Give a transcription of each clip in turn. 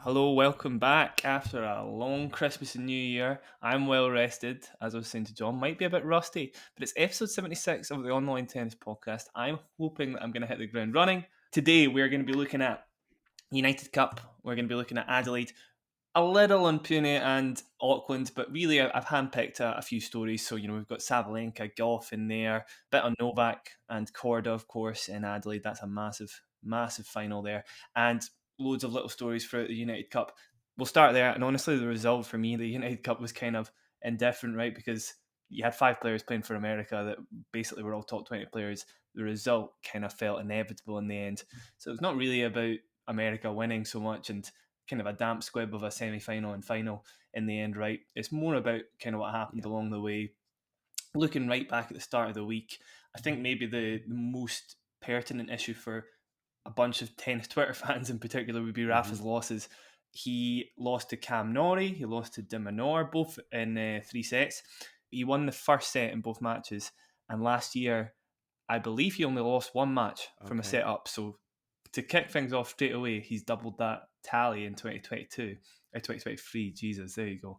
Hello, welcome back after a long Christmas and New Year. I'm well rested, as I was saying to John. Might be a bit rusty, but it's episode 76 of the Online Tennis Podcast. I'm hoping that I'm going to hit the ground running. Today, we're going to be looking at United Cup. We're going to be looking at Adelaide, a little on Pune and Auckland, but really I've handpicked a few stories. So, we've got Sabalenka, Gauff in there, bit on Novak and Korda, of course, in Adelaide. That's a massive, massive final there. And loads of little stories throughout the United Cup. We'll start there. And honestly, the result for me, the United Cup was kind of indifferent, right? Because you had 5 players playing for America that basically were all top 20 players. The result kind of felt inevitable in the end. So it's not really about America winning so much and kind of a damp squib of a semi-final and final in the end, right? It's more about kind of what happened along the way. Looking right back at the start of the week, I think maybe the most pertinent issue for a bunch of tennis Twitter fans in particular would be Rafa's losses. He lost to Cam Norrie, he lost to De Minaur, both in 3 sets. He won the first set in both matches, and last year, I believe he only lost one match from a set up. So to kick things off straight away, he's doubled that tally in 2022, 2023. Jesus, there you go.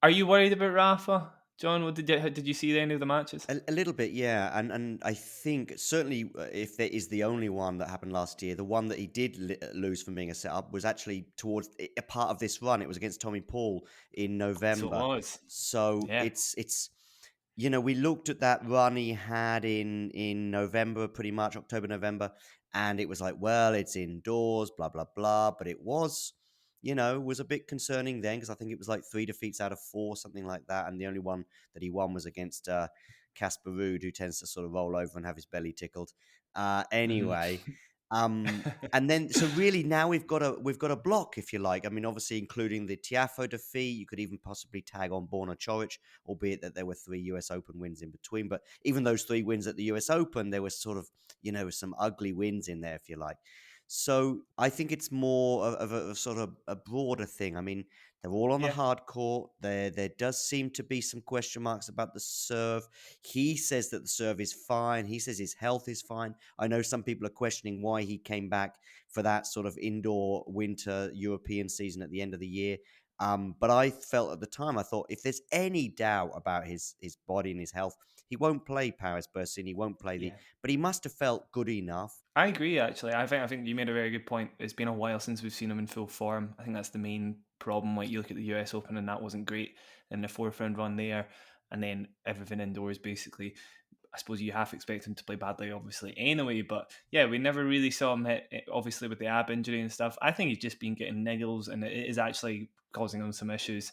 Are you worried about Rafa, John? Did you see any of the matches? A little bit, yeah, and I think certainly if there is the only one that happened last year, the one that he did lose from being a setup was actually towards a part of this run. It was against Tommy Paul in So it November. was. So Yeah. it's we looked at that run he had in November, pretty much October, November, and it was like, well, it's indoors, blah blah blah, but it was. Was a bit concerning then because I think it was like 3 defeats out of 4, something like that, and the only one that he won was against Casper Ruud, who tends to sort of roll over and have his belly tickled. Anyway, Mm. and then so really now we've got a block, if you like. I mean, obviously including the Tiafoe defeat, you could even possibly tag on Borna Coric, albeit that there were 3 US Open wins in between. But even those 3 wins at the US Open, there was sort of some ugly wins in there, if you like. So I think it's more of a sort of a broader thing. I mean, they're all on the Yeah. hard court. There does seem to be some question marks about the serve. He says that the serve is fine. He says his health is fine. I know some people are questioning why he came back for that sort of indoor winter European season at the end of the year. But I felt at the time, I thought if there's any doubt about his body and his health, he won't play Paris Bercy. He won't play Yeah. but he must have felt good enough. I agree. Actually, I think you made a very good point. It's been a while since we've seen him in full form. I think that's the main problem. Like you look at the US Open, and that wasn't great in the fourth round run there, and then everything indoors basically. I suppose you half expect him to play badly, obviously, anyway. But yeah, we never really saw him hit, obviously, with the ab injury and stuff. I think he's just been getting niggles, and it is actually causing him some issues.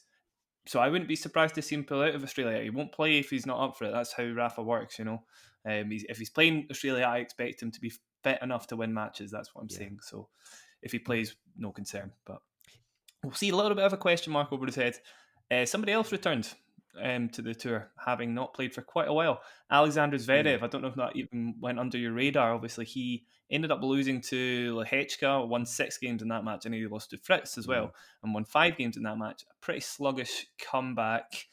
So I wouldn't be surprised to see him pull out of Australia. He won't play if he's not up for it. That's how Rafa works, you know. If he's playing Australia, I expect him to be fit enough to win matches. That's what I'm Yeah. saying. So if he plays, no concern. But we'll see a little bit of a question mark over his head. Somebody else returned to the tour, having not played for quite a while. Alexander Mm. Zverev. I don't know if that even went under your radar. Obviously, he ended up losing to Lehechka, won 6 games in that match, and he lost to Fritz as Mm. well, and won 5 games in that match. A pretty sluggish comeback.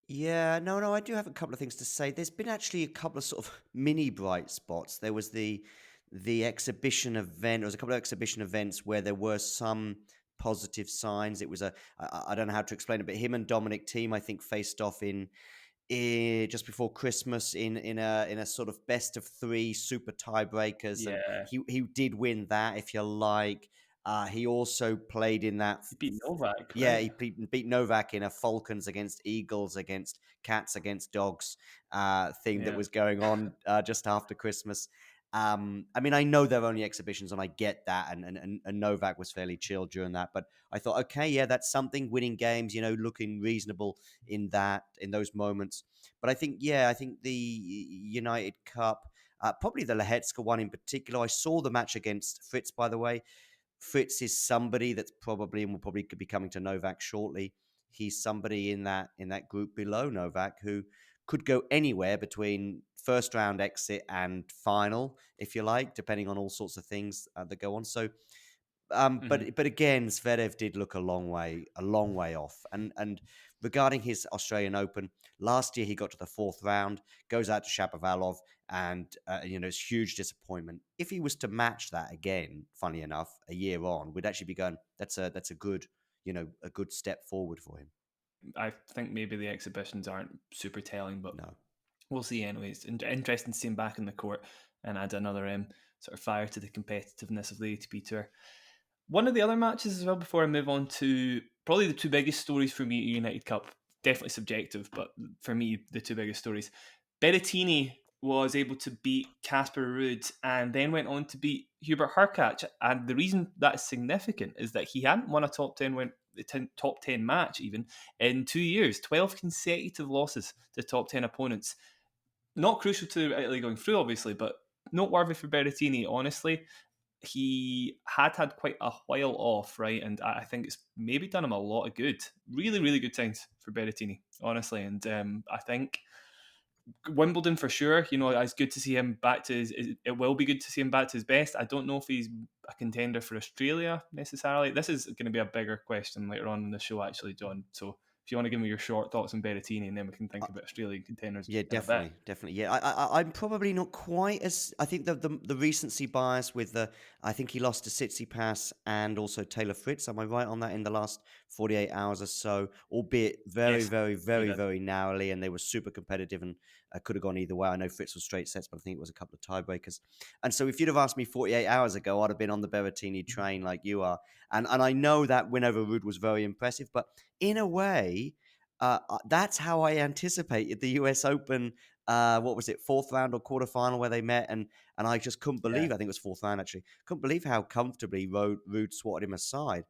Yeah, no, I do have a couple of things to say. There's been actually a couple of sort of mini bright spots. There was the exhibition event. There was a couple of exhibition events where there were some positive signs. It was I don't know how to explain it, but him and Dominic Thiem, I think, faced off just before Christmas in a sort of best of 3 super tiebreakers, and Yeah, he did win that, if you like. He also played in that. he beat Novak, Yeah, right? he beat Novak in a Falcons against Eagles, against Cats against Dogs thing that Yeah, was going on just after Christmas. I mean, I know they're only exhibitions, and I get that, and Novak was fairly chill during that. But I thought, okay, yeah, that's something. Winning games, looking reasonable in those moments. But I think the United Cup, probably the Lehetska one in particular. I saw the match against Fritz, by the way. Fritz is somebody that's probably and will probably could be coming to Novak shortly. He's somebody in that group below Novak who could go anywhere between first round exit and final, if you like, depending on all sorts of things that go on. So Mhm. But again, Zverev did look a long way off. And regarding his Australian Open, last year he got to the fourth round, goes out to Shapovalov, and it's huge disappointment. If he was to match that again, funny enough, a year on, we'd actually be going, that's a good, a good step forward for him. I think maybe the exhibitions aren't super telling, but No. we'll see anyways. Interesting to see him back in the court and add another sort of fire to the competitiveness of the ATP Tour. One of the other matches as well, before I move on to probably the two biggest stories for me at United Cup, definitely subjective, but for me, the two biggest stories. Berrettini was able to beat Casper Ruud and then went on to beat Hubert Hurkacz. And the reason that is significant is that he hadn't won a top 10 match even in 2 years, 12 consecutive losses to top 10 opponents. Not crucial to Italy going through, obviously, but noteworthy for Berrettini, honestly. He had quite a while off, right? And I think it's maybe done him a lot of good. Really, really good times for Berrettini, honestly. And I think Wimbledon for sure. It's good to see him back to it will be good to see him back to his best. I don't know if he's a contender for Australia necessarily. This is going to be a bigger question later on in the show, actually, John. So if you want to give me your short thoughts on Berrettini, and then we can think about Australian contenders Yeah, in a bit. definitely. Yeah, I'm probably not quite as. I think the recency bias with the. I think he lost to Tsitsipas and also Taylor Fritz. Am I right on that in the last 48 hours or so? Albeit very, Yes, very, he very, did. very narrowly, and they were super competitive and could have gone either way. I know Fritz was straight sets, but I think it was a couple of tiebreakers. And so, if you'd have asked me 48 hours ago, I'd have been on the Berrettini train like you are. And I know that win over Ruud was very impressive, but in a way. That's how I anticipated the US Open. What was it, fourth round or quarterfinal where they met, and I just couldn't Yeah, believe. I think it was fourth round actually. Couldn't believe how comfortably Ruud swatted him aside.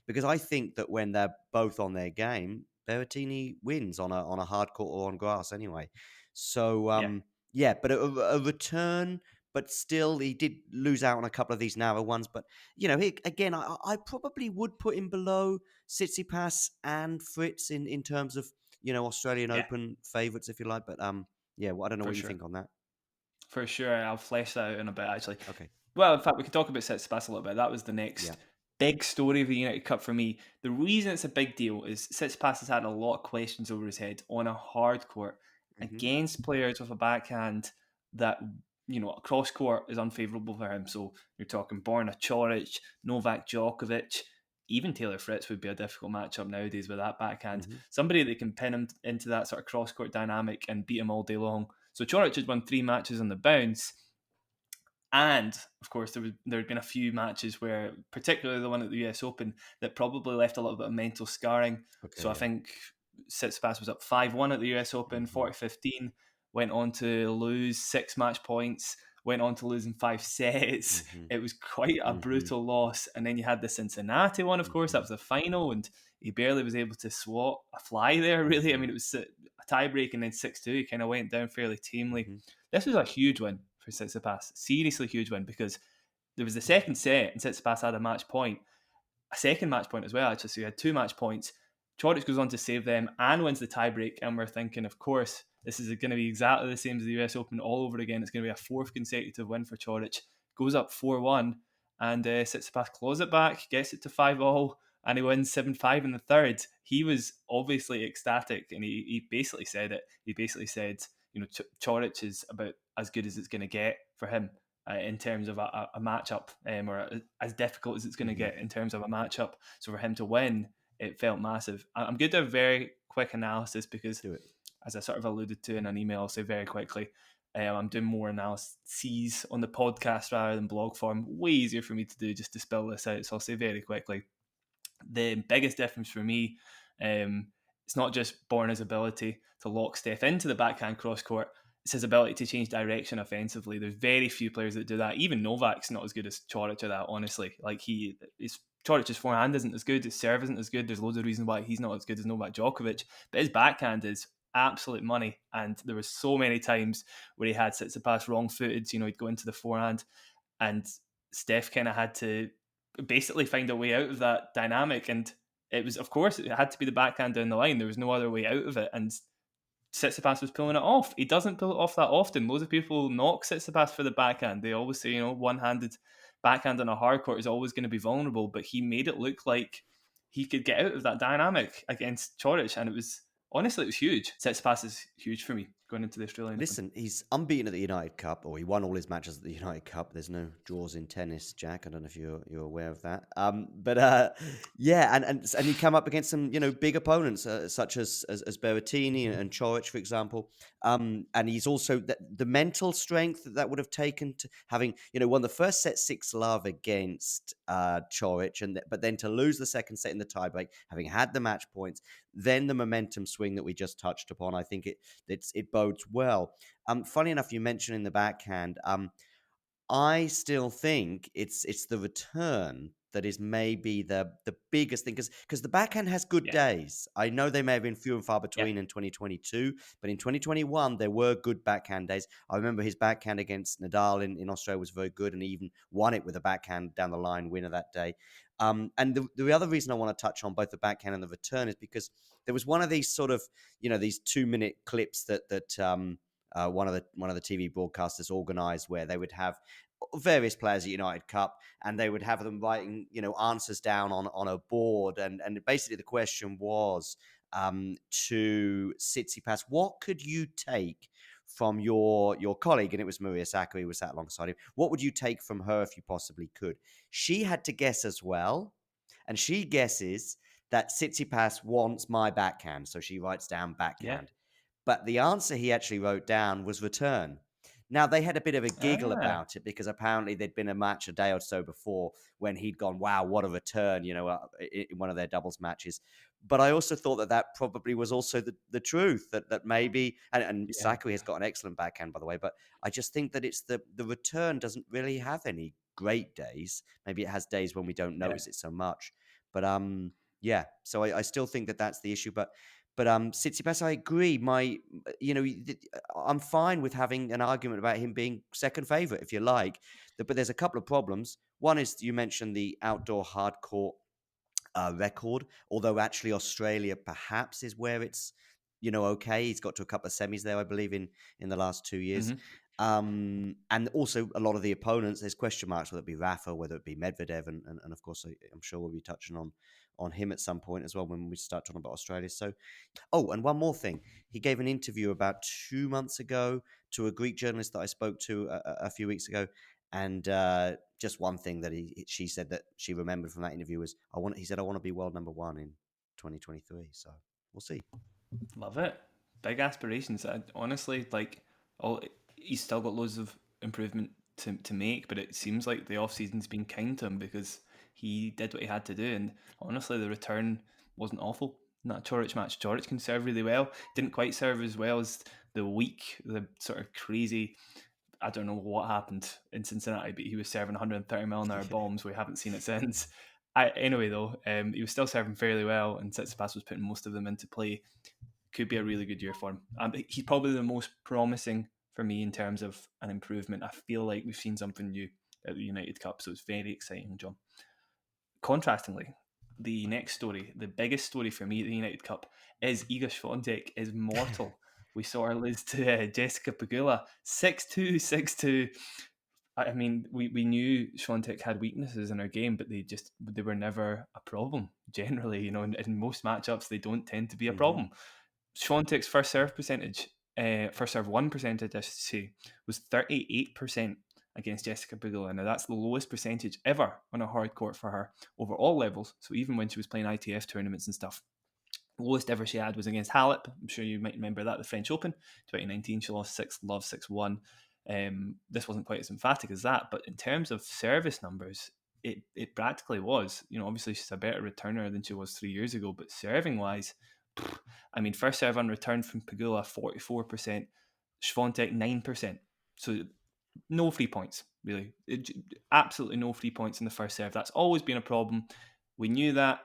Because I think that when they're both on their game, Berrettini wins on a hard court or on grass anyway. So yeah, yeah, but a return. But still, he did lose out on a couple of these narrow ones. But again, I probably would put him below Tsitsipas and Fritz in terms of Australian yeah, Open favourites, if you like. But yeah, well, I don't know for what you sure. think on that. For sure. I'll flesh that out in a bit, actually. Okay. Well, in fact, we can talk about Tsitsipas a little bit. That was the Yeah. next big story of the United Cup for me. The reason it's a big deal is Tsitsipas has had a lot of questions over his head on a hard court Mm-hmm. against players with a backhand that, cross court is unfavourable for him. So you're talking Borna Coric, Novak Djokovic, even Taylor Fritz would be a difficult matchup nowadays with that backhand. Mm-hmm. Somebody that can pin him into that sort of cross court dynamic and beat him all day long. So Coric has won 3 matches on the bounce. And of course, there had been a few matches where, particularly the one at the US Open, that probably left a little bit of mental scarring. So Okay. I Yeah. think Tsitsipas was up 5-1 at the US Open, Mm-hmm. 40-15, went on to lose 6 match points, went on to lose in 5 sets. Mm-hmm. It was quite a Mm-hmm. brutal loss. And then you had the Cincinnati one, of course, that Mm-hmm. was the final, and he barely was able to swat a fly there, really. I Mm-hmm. mean, it was a tie break and then 6-2. He kind of went down fairly tamely. Mm-hmm. This was a huge win for Tsitsipas. Seriously huge win, because there was the second set and Tsitsipas had a match point, a second match point as well, actually. So he had 2 match points. Coric goes on to save them and wins the tiebreak. And we're thinking, of course, this is going to be exactly the same as the US Open all over again. It's going to be a 4th consecutive win for Coric. Goes up 4-1 and Tsitsipas claws it back, gets it to 5-all, and he wins 7-5 in the third. He was obviously ecstatic, and he basically said it. He basically said, Coric is about as good as it's going to get for him in terms of a matchup, or as difficult as it's going to Mm-hmm. get in terms of a matchup. So for him to win, it felt massive. I'm going to do a very quick analysis because, Do it. as I sort of alluded to in an email, I'll say very quickly, I'm doing more analyses on the podcast rather than blog form. Way easier for me to do just to spell this out. So I'll say very quickly, the biggest difference for me, it's not just Borna's ability to lock Steph into the backhand cross court. It's his ability to change direction offensively. There's very few players that do that. Even Novak's not as good as Coric at that, honestly. Coric's forehand isn't as good, his serve isn't as good. There's loads of reasons why he's not as good as Novak Djokovic, but his backhand is absolute money. And there was so many times where he had Tsitsipas wrong-footed. He'd go into the forehand, and Steph kind of had to basically find a way out of that dynamic. And it was, of course, it had to be the backhand down the line. There was no other way out of it. And Tsitsipas was pulling it off. He doesn't pull it off that often. Loads of people knock Tsitsipas for the backhand. They always say, one-handed backhand on a hard court is always going to be vulnerable, but he made it look like he could get out of that dynamic against Coric, and it was huge. Tsitsipas is huge for me going into the Australian Open. Listen, he's unbeaten at the United Cup, or he won all his matches at the United Cup. There's no draws in tennis, Jack. I don't know if you're aware of that. Yeah, and he come up against some big opponents such as Berrettini and Coric, for example. And he's also the mental strength that would have taken to having won the first set 6-love against Coric, but then to lose the second set in the tiebreak, having had the match points, then the momentum swing that we just touched upon. I think it bodes well. Funny enough, you mentioned in the backhand. I still think it's the return that is maybe the biggest thing, because the backhand has good days. I know they may have been few and far between in 2022, but in 2021 there were good backhand days. I remember his backhand against Nadal in Australia was very good, and he even won it with a backhand down the line winner that day. And the other reason I want to touch on both the backhand and the return is because there was one of these sort of these 2-minute clips that one of the TV broadcasters organized, where they would have various players at United Cup, and they would have them writing answers down on a board, and basically the question was to Tsitsipas, what could you take from your colleague? And it was Maria Sakkari who was sat alongside him. What would you take from her if you possibly could? She had to guess as well, and she guesses that Tsitsipas wants my backhand, so she writes down backhand. Yeah. But the answer he actually wrote down was return. Now, they had a bit of a giggle about it, because apparently there'd been a match a day or so before when he'd gone, wow, what a return, in one of their doubles matches. But I also thought that probably was also the truth, that maybe, and Sakkari has got an excellent backhand, by the way, but I just think that it's the return doesn't really have any great days. Maybe it has days when we don't notice it so much. But so I still think that that's the issue. But Tsitsipas, I agree. I'm fine with having an argument about him being second favourite, if you like. But there's a couple of problems. One is, you mentioned the outdoor hard court record, although actually Australia perhaps is where it's okay. He's got to a couple of semis there, I believe, in the last 2 years. And also a lot of the opponents, there's question marks, whether it be Rafa, whether it be Medvedev, and of course I'm sure we'll be touching on him at some point as well when we start talking about Australia. So, and one more thing. He gave an interview about 2 months ago to a Greek journalist that I spoke to a few weeks ago. And just one thing that she said that she remembered from that interview was, he said, I want to be world number one in 2023. So we'll see. Love it. Big aspirations. Honestly, he's still got loads of improvement to make, but it seems like the off-season's been kind to him, because he did what he had to do, and honestly the return wasn't awful in that Coric match. Coric can serve really well, didn't quite serve as well as the sort of crazy, I don't know what happened in Cincinnati, but he was serving 130 mile an hour bombs. We haven't seen it since. Anyway though, he was still serving fairly well, and Tsitsipas was putting most of them into play. Could be a really good year for him. He's probably the most promising for me in terms of an improvement. I feel like we've seen something new at the United Cup, so it's very exciting, John. Contrastingly, the next story, the biggest story for me at the United Cup, is Iga Swiatek is mortal. We saw her lose to Jessica Pegula, 6-2, 6-2. I mean, we knew Swiatek had weaknesses in her game, but they were never a problem. Generally, in most matchups, they don't tend to be a problem. Swiatek's first serve one percentage, I should say, was 38% against Jessica Pegula. Now, that's the lowest percentage ever on a hard court for her over all levels. So even when she was playing ITF tournaments and stuff, the lowest ever she had was against Halep. I'm sure you might remember that, the French Open, 2019. She lost 6-love, 6-1. This wasn't quite as emphatic as that, but in terms of service numbers, it practically was. Obviously she's a better returner than she was 3 years ago, but serving wise, I mean, first serve on return from Pegula 44%, Swiatek 9%. So no free points, really. Absolutely no free points in the first serve. That's always been a problem. We knew that.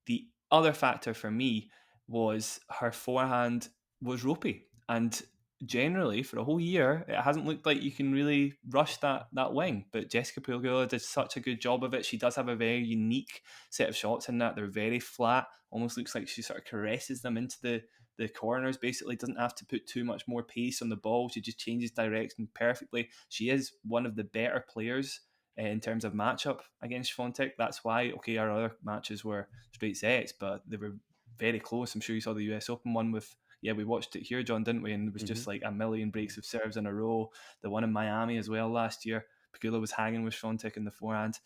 The other factor for me was her forehand was ropey, and generally for a whole year it hasn't looked like you can really rush that wing, but Jessica Pegula did such a good job of it. She does have a very unique set of shots in that they're very flat, almost looks like she sort of caresses them into the corners, basically doesn't have to put too much more pace on the ball. She just changes direction perfectly. She is one of the better players in terms of matchup against Swiatek. That's why, okay, our other matches were straight sets, but they were very close. I'm sure you saw the US Open one with, we watched it here, John, didn't we? And there was just like a million breaks of serves in a row. The one in Miami as well last year. Pegula was hanging with Swiatek in the forehand.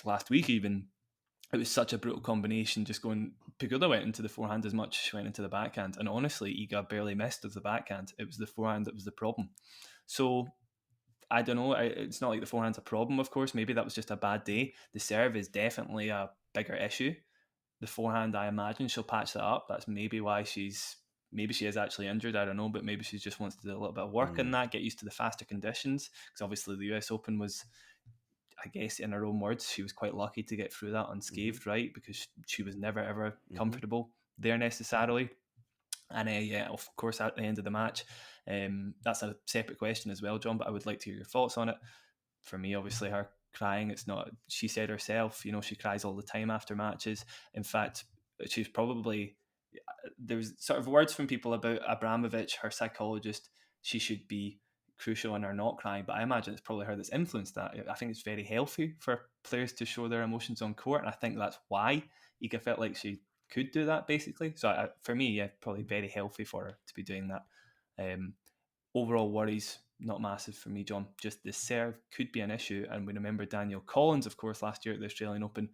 Last week even, it was such a brutal combination. Just going, Pegula went into the forehand as much as she went into the backhand, and honestly, Iga barely missed with the backhand. It was the forehand that was the problem. So I don't know. It's not like the forehand's a problem, of course. Maybe that was just a bad day. The serve is definitely a bigger issue. The forehand, I imagine she'll patch that up. That's maybe why maybe she is actually injured. I don't know, but maybe she just wants to do a little bit of work in that, get used to the faster conditions. Because obviously the US Open was, I guess, in her own words, she was quite lucky to get through that unscathed, right? Because she was never ever comfortable there necessarily. And of course, at the end of the match, that's a separate question as well, John, but I would like to hear your thoughts on it. For me, obviously, her crying, it's not, she said herself, she cries all the time after matches. In fact, she's probably, there's sort of words from people about Abramovich, her psychologist, she should be crucial in her not crying, but I imagine it's probably her that's influenced that. I think it's very healthy for players to show their emotions on court, and I think that's why Iga felt like she could do that, basically. So for me, probably very healthy for her to be doing that. Overall worries, not massive for me, John. Just the serve could be an issue, and we remember Daniel Collins, of course, last year at the Australian Open.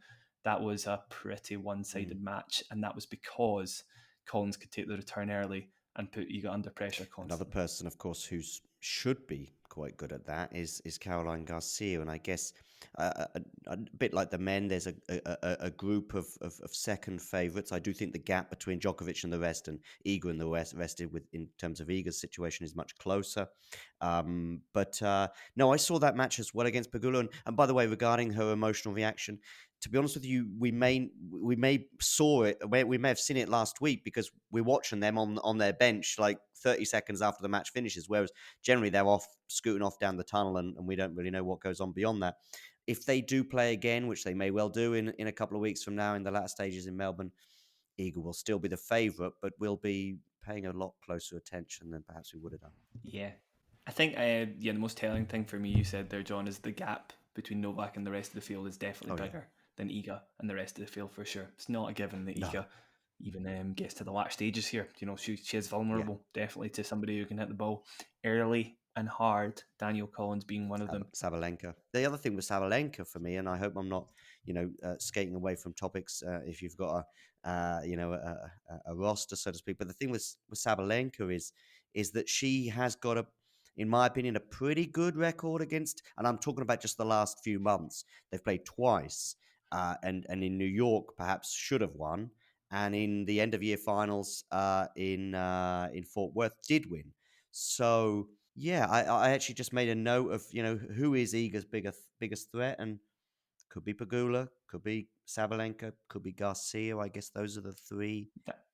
That was a pretty one-sided match, and that was because Collins could take the return early and put Iga under pressure constantly. Another person, of course, who should be quite good at that is Caroline Garcia, and I guess a bit like the men, there's a group of second favourites. I do think the gap between Djokovic and the rest, and Iga and the rest, in terms of Iga's situation, is much closer. But no, I saw that match as well against Pegula, and by the way, regarding her emotional reaction, to be honest with you, we may saw it. We may have seen it last week because we're watching them on their bench like 30 seconds after the match finishes, whereas generally they're off scooting off down the tunnel, and we don't really know what goes on beyond that. If they do play again, which they may well do in a couple of weeks from now in the latter stages in Melbourne, Iga will still be the favourite, but we'll be paying a lot closer attention than perhaps we would have done. Yeah. I think the most telling thing for me, you said there, John, is the gap between Novak and the rest of the field is definitely bigger than Iga and the rest of the field for sure. It's not a given that Iga even gets to the latter stages here. She is vulnerable, definitely, to somebody who can hit the ball early and hard. Daniel Collins being one of them. Sabalenka. The other thing with Sabalenka for me, and I hope I'm not, skating away from topics if you've got a roster, so to speak. But the thing with Sabalenka is that she has got in my opinion, a pretty good record against, and I'm talking about just the last few months. They've played twice, and in New York perhaps should have won, and in the end of year finals in Fort Worth did win. So yeah, I actually just made a note of who is Iga's biggest threat, and could be Pegula, could be Sabalenka, could be Garcia. I guess those are the three.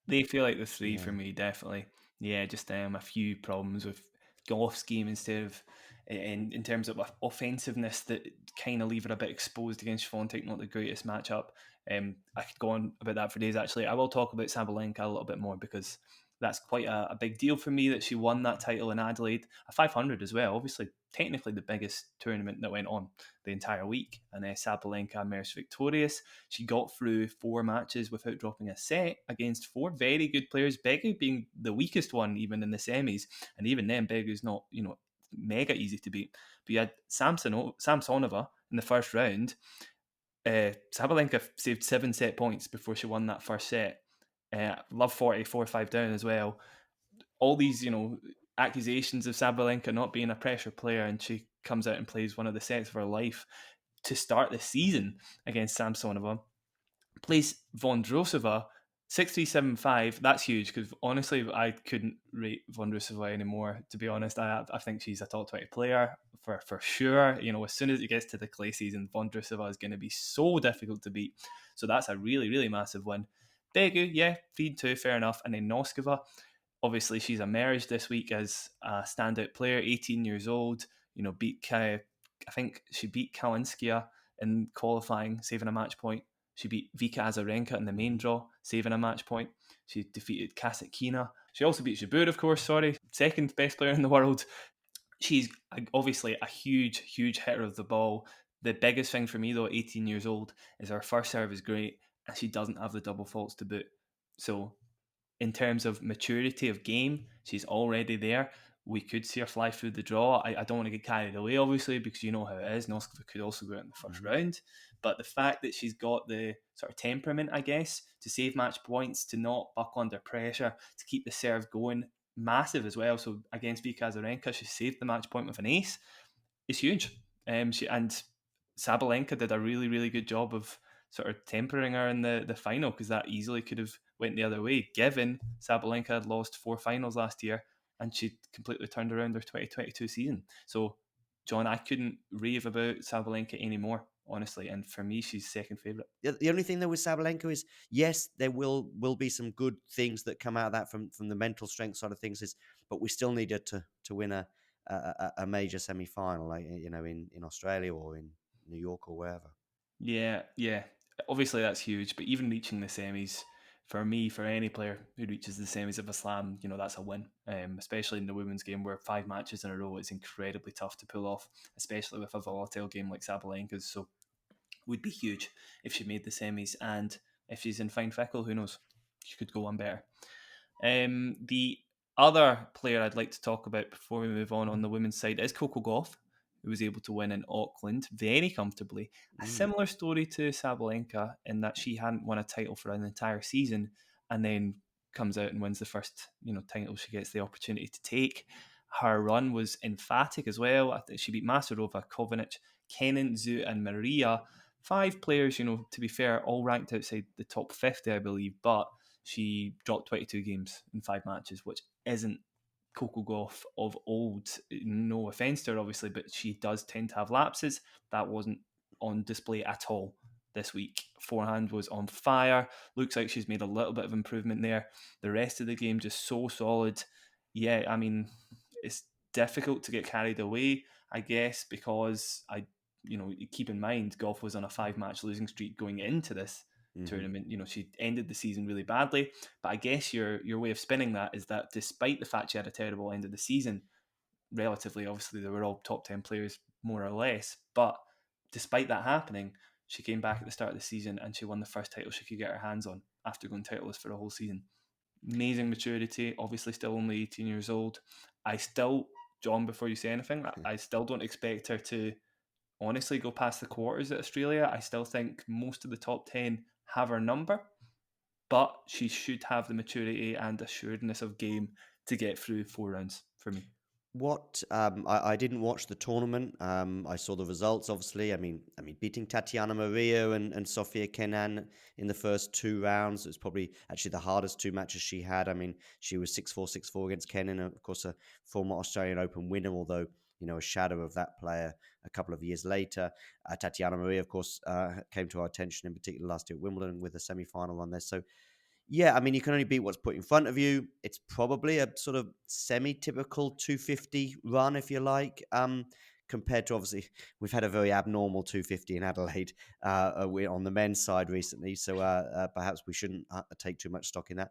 They feel like the three for me, definitely. Yeah, just a few problems with Gauff's game instead of in terms of offensiveness that kind of leave her a bit exposed against Swiatek. Not the greatest matchup. I could go on about that for days. Actually, I will talk about Sabalenka a little bit more because that's quite a big deal for me that she won that title in Adelaide, a 500 as well. Obviously, technically the biggest tournament that went on the entire week. And Sabalenka emerged victorious. She got through 4 matches without dropping a set against 4 very good players, Begu being the weakest one even in the semis. And even then, Begu's not, mega easy to beat. But you had Samsonova in the first round. Sabalenka saved 7 set points before she won that first set. Love 4-5 down as well. All these, accusations of Sabalenka not being a pressure player, and she comes out and plays one of the sets of her life to start the season against Samsonova. Plays Vondrousova 6-3-7-5. That's huge because honestly, I couldn't rate Vondrousova anymore. To be honest, I think she's a top 20 player for sure. As soon as it gets to the clay season, Vondrousova is going to be so difficult to beat. So that's a really, really massive win. Begu, feed 2, fair enough. And then Noskova, obviously she's emerged this week as a standout player, 18 years old, beat I think she beat Kalinskaya in qualifying, saving a match point. She beat Vika Azarenka in the main draw, saving a match point. She defeated Kasatkina. She also beat Jabeur, of course, second best player in the world. She's obviously a huge hitter of the ball. The biggest thing for me, though, at 18 years old, is her first serve is great, and she doesn't have the double faults to boot. So in terms of maturity of game, she's already there. We could see her fly through the draw. I don't want to get carried away, obviously, because you know how it is. Noskova could also go out in the first round. But the fact that she's got the sort of temperament, I guess, to save match points, to not buckle under pressure, to keep the serve going, massive as well. So against Vika Azarenka, she saved the match point with an ace. It's huge. And Sabalenka did a really good job of sort of tempering her in the final, because that easily could have went the other way, given Sabalenka had lost 4 finals last year and she completely turned around her 2022 season. So, John, I couldn't rave about Sabalenka anymore, honestly, and for me, she's second favourite. The only thing though with Sabalenka is, yes, there will be some good things that come out of that from the mental strength side of things. But we still need her to win a major semi final, like in Australia or in New York or wherever. Yeah. Obviously, that's huge. But even reaching the semis, for me, for any player who reaches the semis of a slam, that's a win. Especially in the women's game, where 5 matches in a row is incredibly tough to pull off, especially with a volatile game like Sabalenka's. So, would be huge if she made the semis. And if she's in fine fickle, who knows? She could go one better. The other player I'd like to talk about before we move on the women's side is Coco Gauff, who was able to win in Auckland very comfortably. A similar story to Sabalenka, in that she hadn't won a title for an entire season and then comes out and wins the first title she gets the opportunity to take. Her run was emphatic as well. I think she beat Masterova, Kovinic, Kenin, Zhu, and Maria. 5 players, to be fair, all ranked outside the top 50, I believe, but she dropped 22 games in 5 matches, which isn't Coco Gauff of old. No offence to her, obviously, but she does tend to have lapses. That wasn't on display at all this week. Forehand was on fire. Looks like she's made a little bit of improvement there. The rest of the game just so solid. Yeah, I mean, it's difficult to get carried away, I guess, because keep in mind, Gauff was on a 5-match losing streak going into this tournament. She ended the season really badly, but I guess your way of spinning that is that despite the fact she had a terrible end of the season, relatively, obviously they were all top 10 players more or less, but despite that happening, she came back at the start of the season and she won the first title she could get her hands on after going titleless for a whole season. Amazing maturity, obviously still only 18 years old. I still, John, before you say anything, I still don't expect her to honestly go past the quarters at Australia. I still think most of the top 10 have her number, but she should have the maturity and assuredness of game to get through 4 rounds for me. What I didn't watch the tournament. I saw the results. Obviously, I mean, beating Tatiana Maria and Sofia Kenin in the first 2 rounds. It was probably actually the hardest 2 matches she had. I mean, she was 6-4, 6-4 against Kenin, of course, a former Australian Open winner. Although a shadow of that player a couple of years later. Tatiana Maria, of course, came to our attention in particular last year at Wimbledon with a semi-final run there. So yeah, I mean, you can only beat what's put in front of you. It's probably a sort of semi-typical 250 run, if you like, compared to, obviously, we've had a very abnormal 250 in Adelaide on the men's side recently, so perhaps we shouldn't take too much stock in that.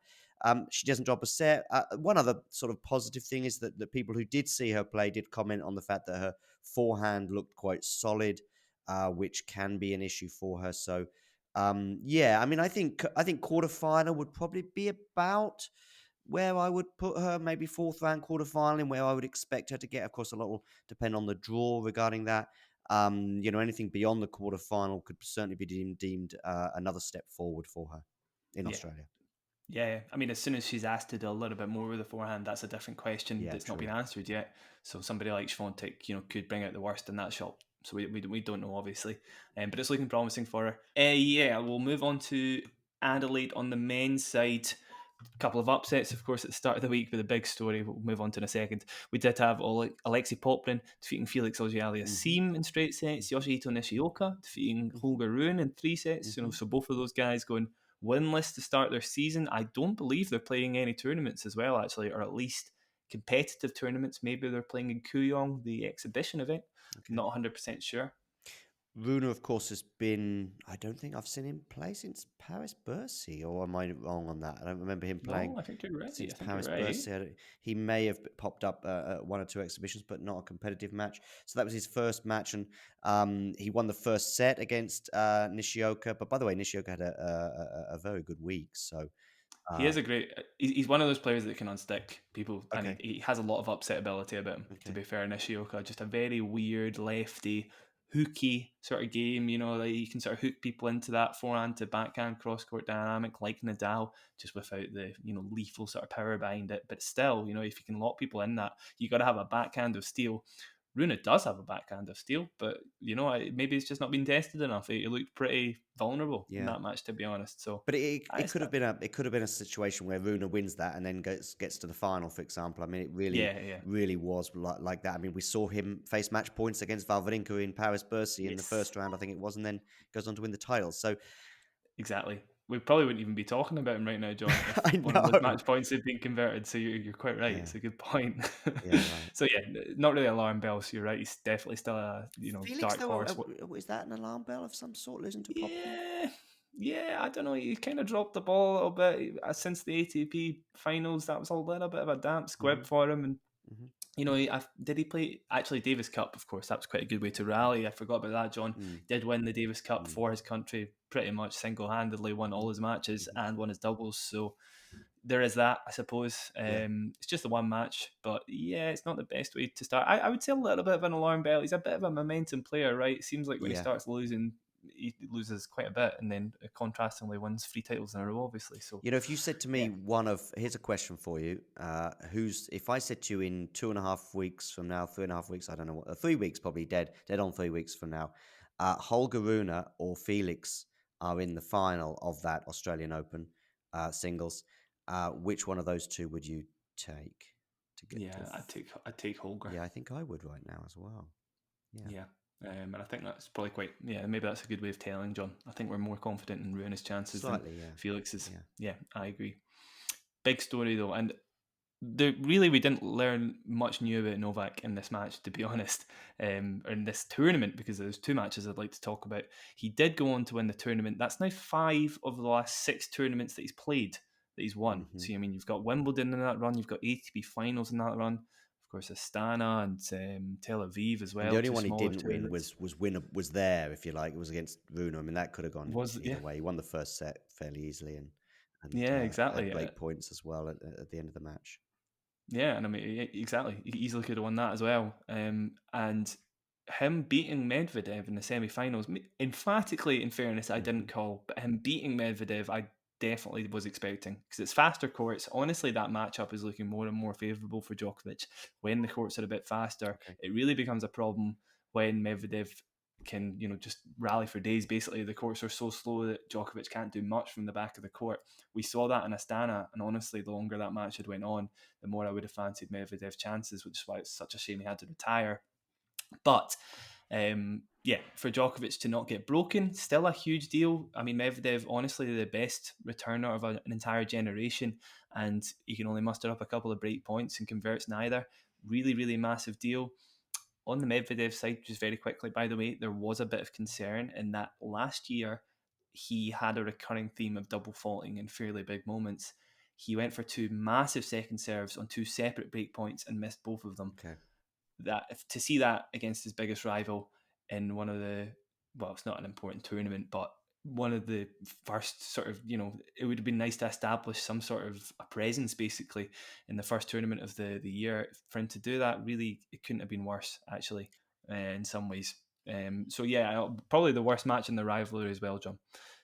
She doesn't drop a set. One other sort of positive thing is that the people who did see her play did comment on the fact that her forehand looked quite solid, which can be an issue for her. So yeah, I mean, I think quarterfinal would probably be about where I would put her, maybe 4th round quarterfinal, and where I would expect her to get. Of course, a lot will depend on the draw regarding that. Anything beyond the quarterfinal could certainly be deemed another step forward for her in Australia. Yeah, I mean, as soon as she's asked to do a little bit more with the forehand, that's a different question that's not been answered yet. So somebody like Swiatek, could bring out the worst in that shot. So we don't know, obviously, but it's looking promising for her. Yeah, we'll move on to Adelaide on the men's side. A couple of upsets, of course, at the start of the week, with a big story we'll move on to in a second. We did have Alexei Poprin defeating Felix Auger-Aliassime in straight sets, Yoshihito Nishioka defeating Holger Rune in 3 sets. So both of those guys going winless to start their season. I don't believe they're playing any tournaments as well, actually, or at least competitive tournaments. Maybe they're playing in Kooyong, the exhibition event. Okay. Not 100% sure. Rune, of course, has been. I don't think I've seen him play since Paris-Bercy, or am I wrong on that? I don't remember him playing No, I think you're right. since I think you're right. Paris-Bercy. He may have popped up at one or two exhibitions, but not a competitive match. So that was his first match, and he won the first set against Nishioka. But by the way, Nishioka had a very good week. So He is a great. He's one of those players that can unstick people, and okay, he has a lot of upset ability about him. To okay, be fair, Nishioka, just a very weird lefty, hooky sort of game. Like you can sort of hook people into that forehand to backhand cross court dynamic like Nadal, just without the lethal sort of power behind it. But still, if you can lock people in that, you got to have a backhand of steel. Rune does have a backhand of steel, but maybe it's just not been tested enough. He looked pretty vulnerable in yeah. that match, to be honest. So, But it could have been a situation where Rune wins that and then gets to the final, for example. I mean, it really yeah, really was like that. I mean, we saw him face match points against Wawrinka in Paris-Bercy in the yes, first round, I think it was, and then goes on to win the title. So exactly. We probably wouldn't even be talking about him right now, John, if I one of those know. match points had been converted. So you're quite right. Yeah, It's a good point. yeah, right. So yeah, not really alarm bells. So you're right. He's definitely still a Felix, dark though, horse. is that an alarm bell of some sort, losing to Popkin? Yeah, yeah. I don't know. He kind of dropped the ball a little bit since the ATP finals. That was a little bit of a damp Hmm. squib for him, and Hmm. did he play actually Davis Cup? Of course, that was quite a good way to rally. I forgot about that. John Mm. did win the Davis Cup Mm. for his country, pretty much single-handedly won all his matches Hmm. and won his doubles. So there is that, I suppose. Yeah. It's just the one match, but yeah, it's not the best way to start. I would say a little bit of an alarm bell. He's a bit of a momentum player, right? It seems like when he Yeah. starts losing, he loses quite a bit, and then contrastingly wins 3 titles in a row, obviously. So If you said to yeah, me here's a question for you. If I said to you in 2.5 weeks from now, 3.5 weeks, I don't know what, 3 weeks probably dead on 3 weeks from now, Holger Rune or Felix are in the final of that Australian Open singles. Which one of those two would you take to get to? yeah, I'd take Holger. Yeah, I think I would right now as well. Yeah, Yeah. And I think that's probably maybe that's a good way of telling, John. I think we're more confident in Rune's chances than slightly. Yeah, Felix's. yeah. Yeah, I agree. Big story though, and we didn't learn much new about Novak in this match, to be honest, or in this tournament, because there's two matches I'd like to talk about. He did go on to win the tournament. That's now 5 of the last 6 tournaments that he's played that he's won. Hmm. So I mean, you've got Wimbledon in that run, you've got ATP finals in that run, of course Astana and Tel Aviv as And the well. only Two one he smaller didn't win tournaments. was there, if you like. It was against Rune. I mean, that could have gone Was either yeah, way. He won the first set fairly easily, and yeah, had exactly. break points as well at the end of the match. Yeah, and I mean, exactly. He easily could have won that as well. And him beating Medvedev in the semi-finals, emphatically, in fairness, I Hmm. didn't call, but him beating Medvedev, I definitely was expecting, because it's faster courts. Honestly, that matchup is looking more and more favourable for Djokovic. When the courts are a bit faster, Okay. it really becomes a problem when Medvedev can, just rally for days. Basically, the courts are so slow that Djokovic can't do much from the back of the court. We saw that in Astana, and honestly, the longer that match had went on, the more I would have fancied Medvedev's chances, which is why it's such a shame he had to retire. But yeah, for Djokovic to not get broken, still a huge deal. I mean, Medvedev, honestly, the best returner of an entire generation, and he can only muster up a couple of break points and converts neither. Really, really massive deal. On the Medvedev side, just very quickly, by the way, there was a bit of concern in that last year he had a recurring theme of double faulting in fairly big moments. He went for 2 massive second serves on 2 separate break points and missed both of them. Okay. To see that against his biggest rival in one of the, well, it's not an important tournament, but one of the first sort of, it would have been nice to establish some sort of a presence basically in the first tournament of the year. For him to do that, really, it couldn't have been worse actually, in some ways. So yeah, probably the worst match in the rivalry as well, John.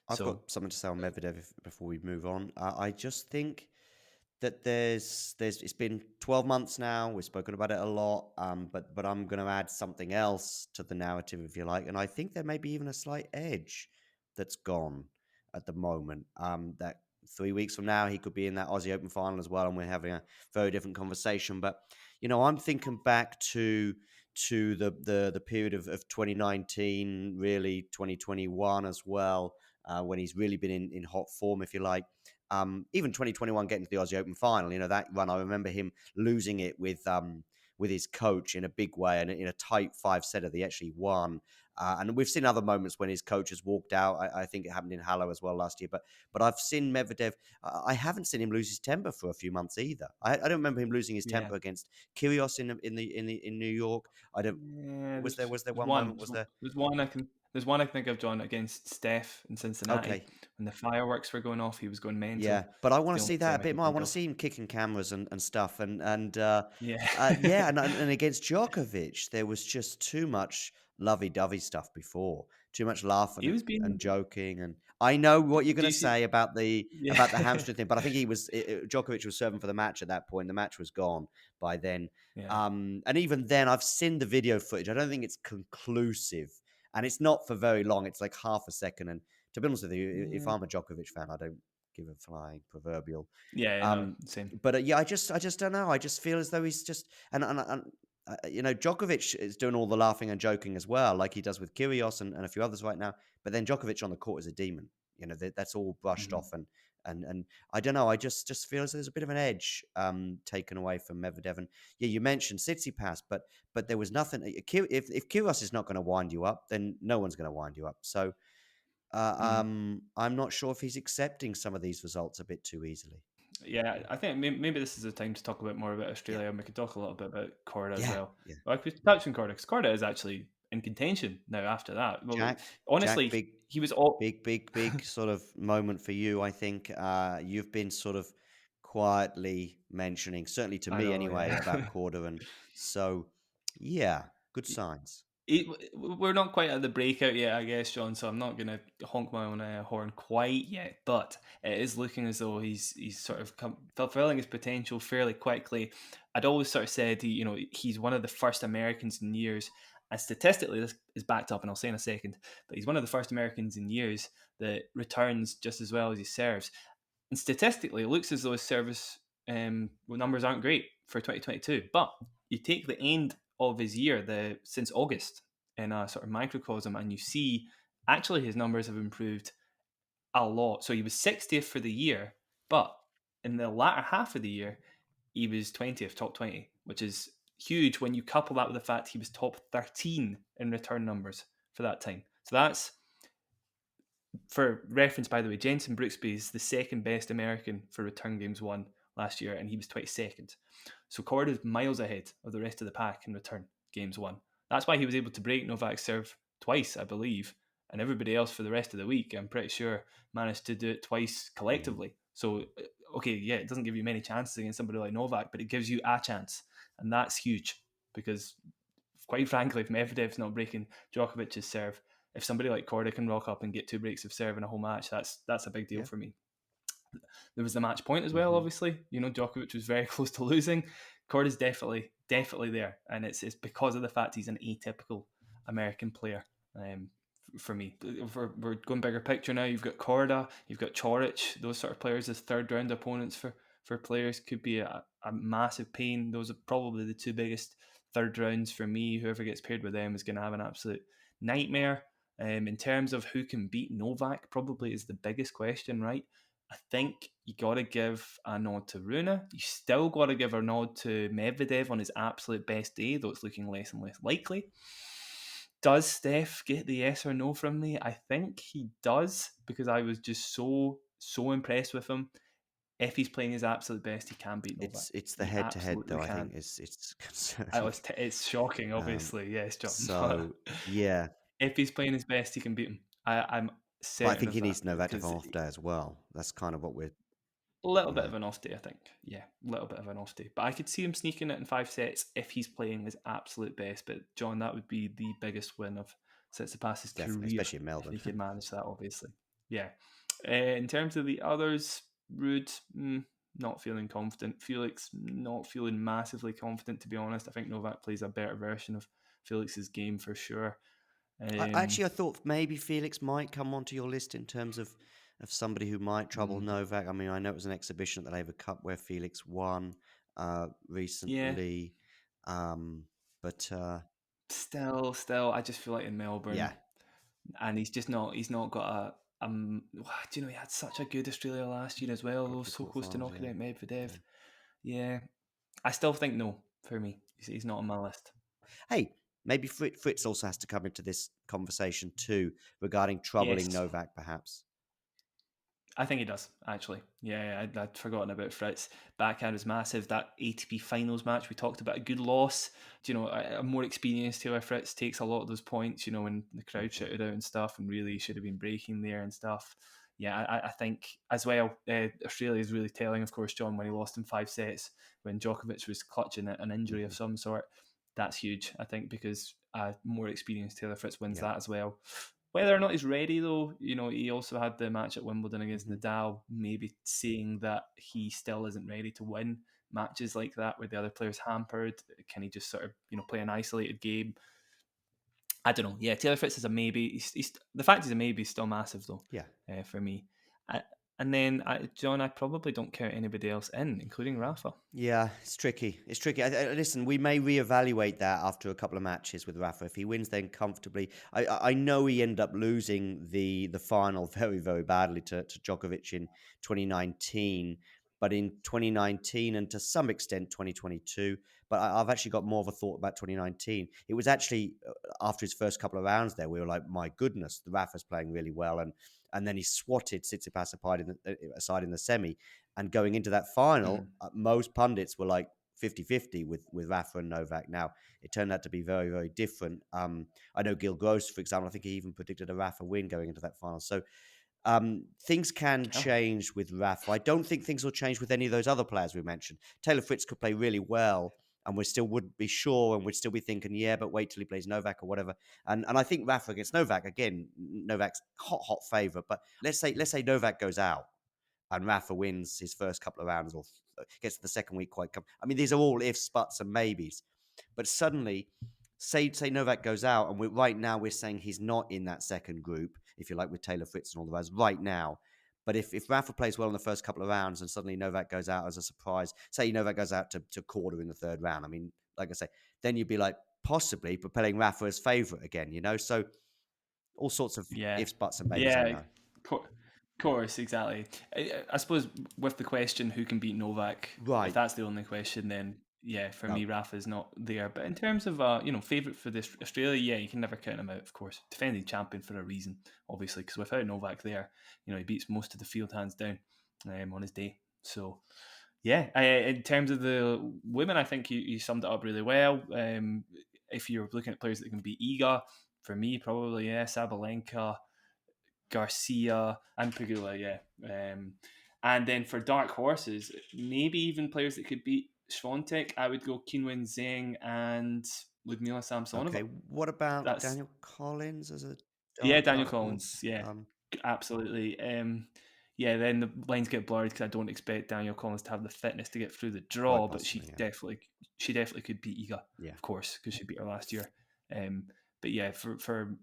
I've So got something to say on Medvedev before we move on. I just think that there's it's been 12 months now. We've spoken about it a lot, but I'm going to add something else to the narrative, if you like, and I think there may be even a slight edge that's gone at the moment. That 3 weeks from now he could be in that Aussie Open final as well, and we're having a very different conversation. But I'm thinking back to the period of 2019, really 2021 as well, when he's really been in hot form, if you like. Even 2021 getting to the Aussie Open final, that run, I remember him losing it with his coach in a big way and in a tight 5-setter that he actually won. And we've seen other moments when his coach has walked out. I think it happened in Halle as well last year. But I've seen Medvedev. I haven't seen him lose his temper for a few months either. I don't remember him losing his Yeah. temper against Kyrgios in New York. I don't. Yeah, Was there there's one one. moment? Was there? There's one I can think of, John, against Steph in Cincinnati Okay. when the fireworks were going off. He was going Yeah, mental. but I It's want the to only see that a time I bit can more. I think want to of. see him kicking cameras and stuff. Yeah. Yeah, and against Djokovic, there was just too much lovey-dovey stuff before. Too much laughing He was and being. joking. And I know what you're going Do to you see? say about the Yeah. hamstring thing, but I think Djokovic was serving for the match at that point. The match was gone by then. Yeah. And even then, I've seen the video footage. I don't think it's conclusive, and it's not for very long. It's like half a second. And to be honest with you, if Yeah. I'm a Djokovic fan, I don't give a flying proverbial. Yeah. No, Um, same. but yeah, I just don't know. I just feel as though he's just Djokovic is doing all the laughing and joking as well, like he does with Kyrgios and a few others right now. But then Djokovic on the court is a demon. That's all brushed Mhm. off, and I don't know. I just feel as there's a bit of an edge taken away from Medvedev. And yeah, you mentioned Tsitsipas, but there was nothing. If Kyrgios is not going to wind you up, then no one's going to wind you up. So Mhm. I'm not sure if he's accepting some of these results a bit too easily. Yeah, I think maybe this is a time to talk a bit more about Yeah, Australia, and we could talk a little bit about Korda as yeah, well. yeah. Well, I could touch on Korda because Korda is actually in contention now after that. Well, Jack, honestly, he was all. big sort of moment for you. I think you've been sort of quietly mentioning, certainly to I me know, anyway, yeah. about Corda, and so yeah, good signs. We're not quite at the breakout yet, I guess, John. So I'm not going to honk my own horn quite yet, but it is looking as though he's sort of fulfilling his potential fairly quickly. I'd always sort of said he's one of the first Americans in years, and statistically this is backed up, and I'll say in a second. But he's one of the first Americans in years that returns just as well as he serves, and statistically it looks as though his service numbers aren't great for 2022. But you take the end of his year, since August, in a sort of microcosm, and you see actually his numbers have improved a lot. So he was 60th for the year, but in the latter half of the year, he was 20th, top 20, which is huge when you couple that with the fact he was top 13 in return numbers for that time. So that's, for reference, by the way, Jensen Brooksby is the second best American for return games won last year, and he was 22nd. So Korda's miles ahead of the rest of the pack in return games won. That's why he was able to break Novak's serve twice, I believe, and everybody else for the rest of the week, I'm pretty sure, managed to do it twice Mm. collectively. So, okay, yeah, it doesn't give you many chances against somebody like Novak, but it gives you a chance, and that's huge because, quite frankly, if Medvedev's not breaking Djokovic's serve, if somebody like Korda can rock up and get two breaks of serve in a whole match, that's a big deal Yeah. for me. There was the match point as well, Mm-hmm. obviously. Djokovic was very close to losing. Korda's definitely there, and it's because of the fact he's an atypical American player. For me, if we're going bigger picture now. You've got Korda, you've got Coric. Those sort of players as third round opponents for players could be a massive pain. Those are probably the two biggest third rounds for me. Whoever gets paired with them is going to have an absolute nightmare. In terms of who can beat Novak, probably is the biggest question, right? I think you got to give a nod to Rune. You still got to give a nod to Medvedev on his absolute best day, though it's looking less and less likely. Does Steph get the yes or no from me? I think he does, because I was just so impressed with him. If he's playing his absolute best, he can beat Novak. It's the He head to head absolutely though. I think can. it's concerning. It's shocking, Um, obviously, yes, John. But so yeah, if he's playing his best, he can beat him. I'm but I certain think of he that needs Novak to have because an off day as well. That's kind of what we're a little bit yeah. of an off day, I think. Yeah, a little bit of an off day. But I could see him sneaking it in 5 sets if he's playing his absolute best. But, John, that would be the biggest win of Tsitsipas's Definitely, career especially in if Melbourne. he could manage that, obviously. Yeah. In terms of the others, Rude, not feeling confident. Felix, not feeling massively confident, to be honest. I think Novak plays a better version of Felix's game for sure. I thought maybe Felix might come onto your list in terms of somebody who might trouble mm, Novak. I mean, I know it was an exhibition at the Laver Cup where Felix won yeah, recently, um, but still, I just feel like in Melbourne, yeah, and he's not got do you know, he had such a good Australia last year as well, got though, to the so close to quarterfinals. knocking Yeah, out Medvedev. yeah. Yeah, I still think no for me. He's not on my list. Hey. maybe Fritz also has to come into this conversation too regarding troubling Yes. Novak, perhaps. I think he does, actually. Yeah, I'd forgotten about Fritz. Backhand was massive. That ATP finals match, we talked about a good loss. Do you know, a more experienced Taylor Fritz takes a lot of those points, you know, when the crowd shouted out and stuff and really should have been breaking there and stuff. Yeah, I think as well, Australia is really telling, of course, John, when he lost in 5 sets, when Djokovic was clutching an injury of some sort. That's huge, I think, because a more experienced Taylor Fritz wins that as well. Whether or not he's ready, though, you know, he also had the match at Wimbledon against Nadal, maybe saying that he still isn't ready to win matches like that where the other player's hampered. Can he just sort of, you know, play an isolated game? I don't know. Yeah, Taylor Fritz is a maybe. The fact he's a maybe is still massive, though, Yeah. for me. And then, John, I probably don't count anybody else in, including Rafa. Yeah, it's tricky. It's tricky. Listen, we may reevaluate that after a couple of matches with Rafa. If he wins, then comfortably. I know he ended up losing the final very, very badly to Djokovic in 2019, but in 2019 and to some extent 2022. But I've actually got more of a thought about 2019. It was actually after his first couple of rounds there, we were like, my goodness, the Rafa's playing really well, and then he swatted Tsitsipas aside in the semi. And going into that final, most pundits were like 50-50 with Rafa and Novak. Now, it turned out to be very, very different. I know Gil Gross, for example, I think he even predicted a Rafa win going into that final. So things can change with Rafa. I don't think things will change with any of those other players we mentioned. Taylor Fritz could play really well, and we still wouldn't be sure, and we'd still be thinking, yeah, but wait till he plays Novak or whatever. And I think Rafa against Novak, again, Novak's hot favourite. But let's say Novak goes out and Rafa wins his first couple of rounds or gets to the second week quite. I mean, these are all ifs, buts, and maybes. But suddenly, say Novak goes out, and right now we're saying he's not in that second group, if you like, with Taylor Fritz and all the rest right now. But if Rafa plays well in the first couple of rounds and suddenly Novak goes out as a surprise, say Novak goes out to Korda in the third round, I mean, like I say, then you'd be like possibly propelling Rafa as favourite again, you know? So all sorts of ifs, buts, and maybes, I Yeah, know. course, exactly. I suppose with the question who can beat Novak, if Right. that's the only question, then yeah, for No. me, Rafa's not there. But in terms of favourite for this Australia, yeah, you can never count him out. Of course, defending champion for a reason, obviously, because without Novak there, you know, he beats most of the field hands down on his day. So yeah, in terms of the women, I think you summed it up really well. If you're looking at players that can beat Iga, for me, probably Sabalenka, Garcia, and Pegula, yeah. And then for dark horses, maybe even players that could beat Swiatek, I would go Qinwen Zheng and Ludmila Samsonova. Okay, what about That's Daniel Collins as a Daniel dark Collins, horse? yeah, absolutely. Yeah, then the lines get blurred because I don't expect Daniel Collins to have the fitness to get through the draw, Quite but possibly, yeah. she definitely could beat Iga, Yeah. of course, because she beat her last year. But yeah, for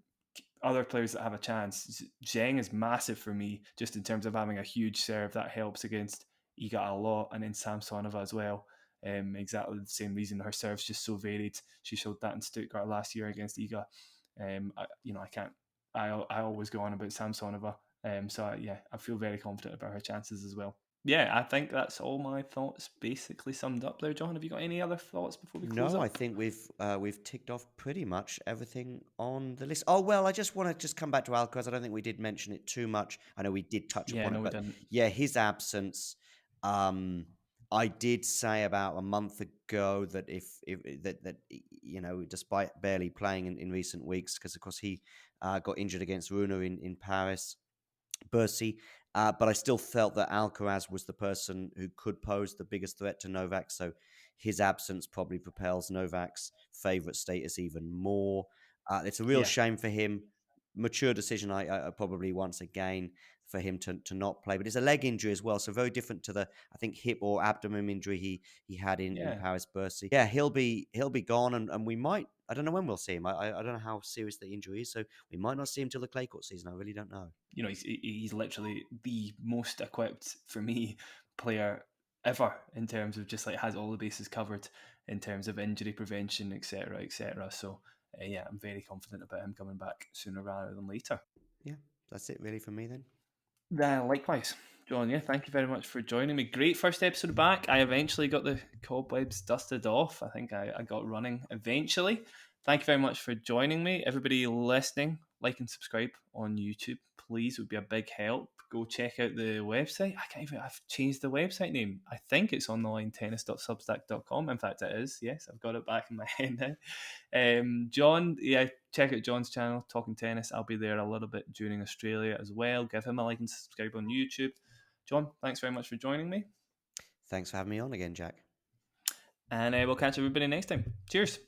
other players that have a chance, Zheng is massive for me, just in terms of having a huge serve that helps against Iga a lot, and then Samsonova as well. Exactly the same reason, her serve's just so varied. She showed that in Stuttgart last year against Iga. I can't. I always go on about Samsonova. Yeah, I feel very confident about her chances as well. Yeah, I think that's all my thoughts basically summed up there. John, have you got any other thoughts before we close No, I up? think we've ticked off pretty much everything on the list. Oh well, I just want to just come back to Alcaraz. I don't think we did mention it too much. I know we did touch Yeah, upon no, it, we but didn't. yeah, his absence. I did say about a month ago that if that you know, despite barely playing in recent weeks, because of course he got injured against Rune in Paris, Bercy. But I still felt that Alcaraz was the person who could pose the biggest threat to Novak. So his absence probably propels Novak's favourite status even more. It's a real Yeah, shame for him. Mature decision, I probably once again for him to not play. But it's a leg injury as well, so very different to the I think hip or abdomen injury he had in yeah. Paris Bercy. Yeah, he'll be gone, and we might. I don't know when we'll see him. I don't know how serious the injury is, so we might not see him till the clay court season. I really don't know. You know, he's literally the most equipped for me player ever in terms of just like has all the bases covered in terms of injury prevention, etc., etc. So yeah, I'm very confident about him coming back sooner rather than later. Yeah, that's it really for me then. Likewise, John. Yeah, thank you very much for joining me. Great first episode back. I eventually got the cobwebs dusted off. I think I got running eventually. Thank you very much for joining me. Everybody listening, like and subscribe on YouTube, please. It would be a big help. Go check out the website. I've changed the website name. I think it's onlinetennis.substack.com. In fact, it is. Yes, I've got it back in my head now. John, yeah, check out John's channel, Talking Tennis. I'll be there a little bit during Australia as well. Give him a like and subscribe on YouTube. John, thanks very much for joining me. Thanks for having me on again, Jack. And we'll catch everybody next time. Cheers.